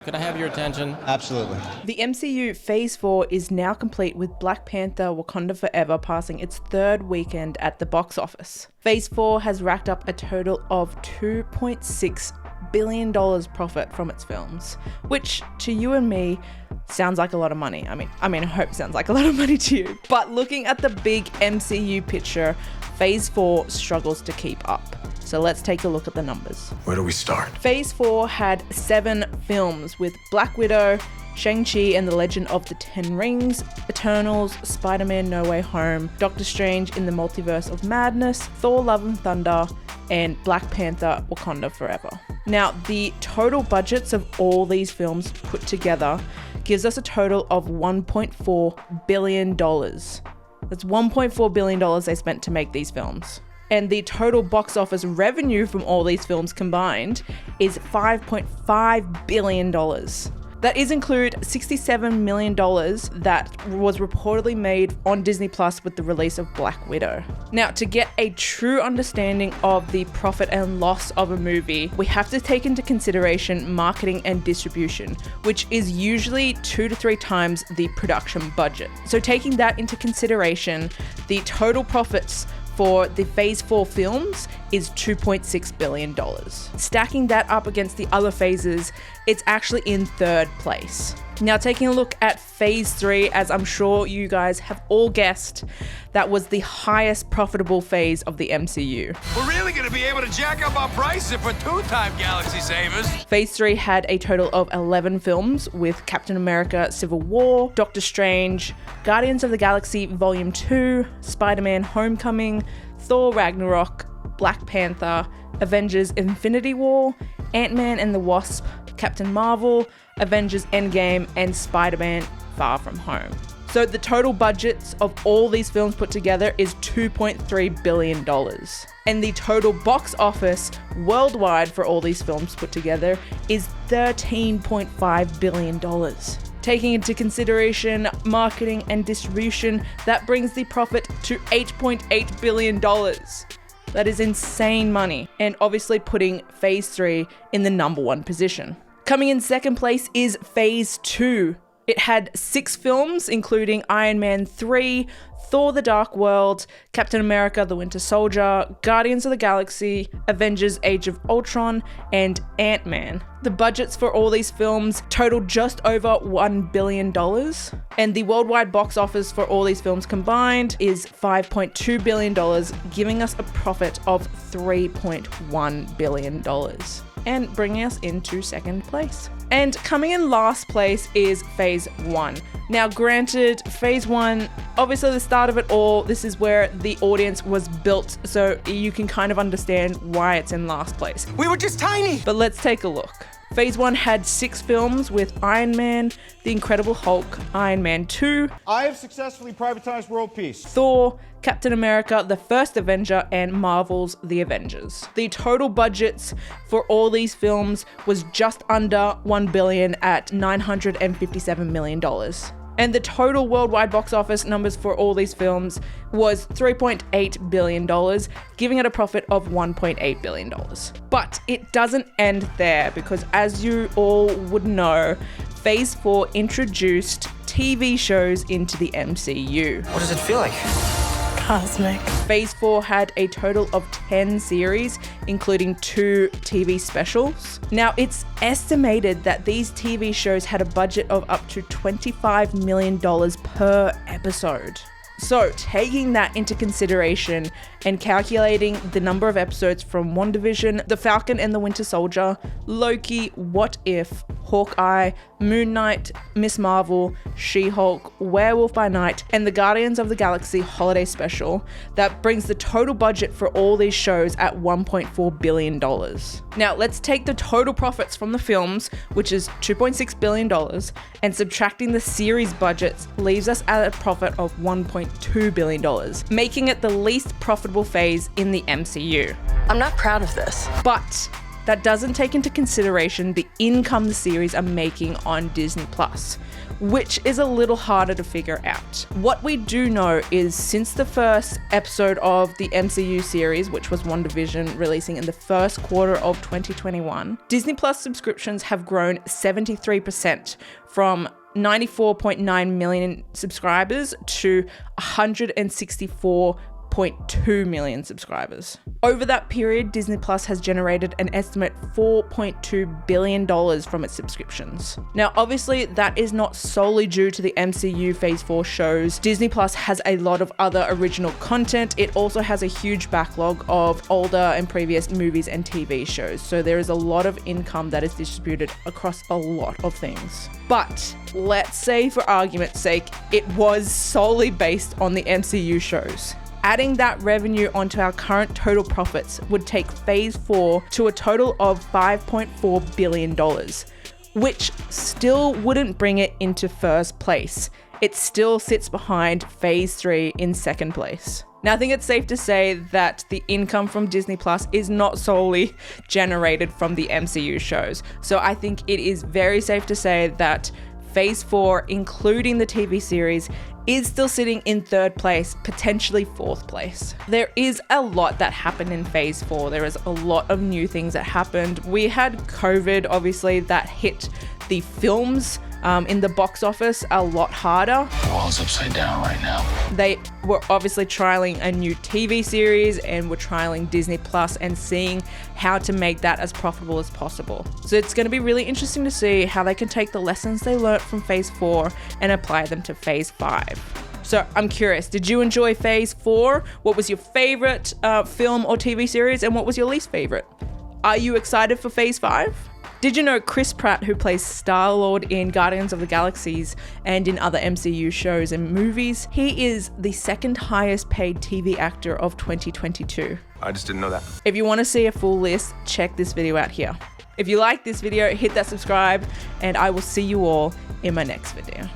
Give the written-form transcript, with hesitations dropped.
Could I have your attention? Absolutely. The MCU Phase 4 is now complete, with Black Panther Wakanda Forever passing its third weekend at the box office. Phase 4 has racked up a total of $2.6 billion profit from its films, which to you and me sounds like a lot of money. I mean, I hope it sounds like a lot of money to you. But looking at the big MCU picture, Phase 4 struggles to keep up. So let's take a look at the numbers. Where do we start? Phase 4 had 7 films, with Black Widow, Shang-Chi and the Legend of the Ten Rings, Eternals, Spider-Man No Way Home, Doctor Strange in the Multiverse of Madness, Thor Love and Thunder, and Black Panther Wakanda Forever. Now, the total budgets of all these films put together gives us a total of $1.4 billion. That's $1.4 billion they spent to make these films. And the total box office revenue from all these films combined is $5.5 billion. That is include $67 million that was reportedly made on Disney Plus with the release of Black Widow. Now, to get a true understanding of the profit and loss of a movie, we have to take into consideration marketing and distribution, which is usually 2 to 3 times the production budget. So taking that into consideration, the total profits for the Phase 4 films is $2.6 billion. Stacking that up against the other phases, it's actually in third place. Now, taking a look at Phase 3, as I'm sure you guys have all guessed, that was the highest profitable phase of the MCU. We're really going to be able to jack up our prices for two-time Galaxy Savers. Phase 3 had a total of 11 films, with Captain America Civil War, Doctor Strange, Guardians of the Galaxy Volume 2, Spider-Man Homecoming, Thor Ragnarok, Black Panther, Avengers Infinity War, Ant-Man and the Wasp, Captain Marvel, Avengers Endgame, and Spider-Man Far From Home. So the total budgets of all these films put together is $2.3 billion. And the total box office worldwide for all these films put together is $13.5 billion. Taking into consideration marketing and distribution, that brings the profit to $8.8 billion. That is insane money, and obviously putting Phase 3 in the number 1 position. Coming in second place is Phase 2. It had 6 films, including Iron Man 3, Thor the Dark World, Captain America the Winter Soldier, Guardians of the Galaxy, Avengers Age of Ultron, and Ant-Man. The budgets for all these films totaled just over $1 billion, and the worldwide box office for all these films combined is $5.2 billion, giving us a profit of $3.1 billion. And bringing us into second place. And coming in last place is Phase 1. Now, granted, Phase 1, obviously the start of it all, this is where the audience was built, so you can kind of understand why it's in last place. We were just tiny. But let's take a look. Phase 1 had 6 films, with Iron Man, The Incredible Hulk, Iron Man 2, I have successfully privatized world peace. Thor, Captain America, The First Avenger, and Marvel's The Avengers. The total budgets for all these films was just under $1 billion at $957 million. And the total worldwide box office numbers for all these films was $3.8 billion, giving it a profit of $1.8 billion. But it doesn't end there, because as you all would know, Phase 4 introduced TV shows into the MCU. What does it feel like? Cosmic. Phase 4 had a total of 10 series, including 2 TV specials. Now, it's estimated that these TV shows had a budget of up to $25 million per episode. So, taking that into consideration and calculating the number of episodes from WandaVision, The Falcon and the Winter Soldier, Loki, What If, Hawkeye, Moon Knight, Miss Marvel, She-Hulk, Werewolf by Night, and the Guardians of the Galaxy Holiday Special, that brings the total budget for all these shows at $1.4 billion. Now, let's take the total profits from the films, which is $2.6 billion, and subtracting the series budgets leaves us at a profit of $1.2 billion, making it the least profitable phase in the MCU. I'm not proud of this. But that doesn't take into consideration the income the series are making on Disney Plus, which is a little harder to figure out. What we do know is since the first episode of the MCU series, which was WandaVision, releasing in the first quarter of 2021, Disney Plus subscriptions have grown 73% from 94.9 million subscribers to 164.2 million subscribers. Over that period, Disney Plus has generated an estimate $4.2 billion from its subscriptions. Now, obviously, that is not solely due to the MCU Phase 4 shows. Disney Plus has a lot of other original content. It also has a huge backlog of older and previous movies and TV shows. So there is a lot of income that is distributed across a lot of things. But let's say, for argument's sake, it was solely based on the MCU shows. Adding that revenue onto our current total profits would take Phase 4 to a total of $5.4 billion, which still wouldn't bring it into first place. It still sits behind Phase 3 in second place. Now, I think it's safe to say that the income from Disney Plus is not solely generated from the MCU shows. So I think it is very safe to say that Phase 4, including the TV series, is still sitting in third place, potentially fourth place. There is a lot that happened in Phase 4. There is a lot of new things that happened. We had COVID, obviously, that hit the films in the box office a lot harder. The world's upside down right now. They were obviously trialing a new TV series and were trialing Disney Plus and seeing how to make that as profitable as possible. So it's going to be really interesting to see how they can take the lessons they learnt from Phase 4 and apply them to Phase 5. So I'm curious, did you enjoy Phase 4? What was your favorite film or TV series, and what was your least favorite? Are you excited for Phase 5? Did you know Chris Pratt, who plays Star-Lord in Guardians of the Galaxies and in other MCU shows and movies, he is the second highest paid TV actor of 2022. I just didn't know that. If you want to see a full list, check this video out here. If you like this video, hit that subscribe, and I will see you all in my next video.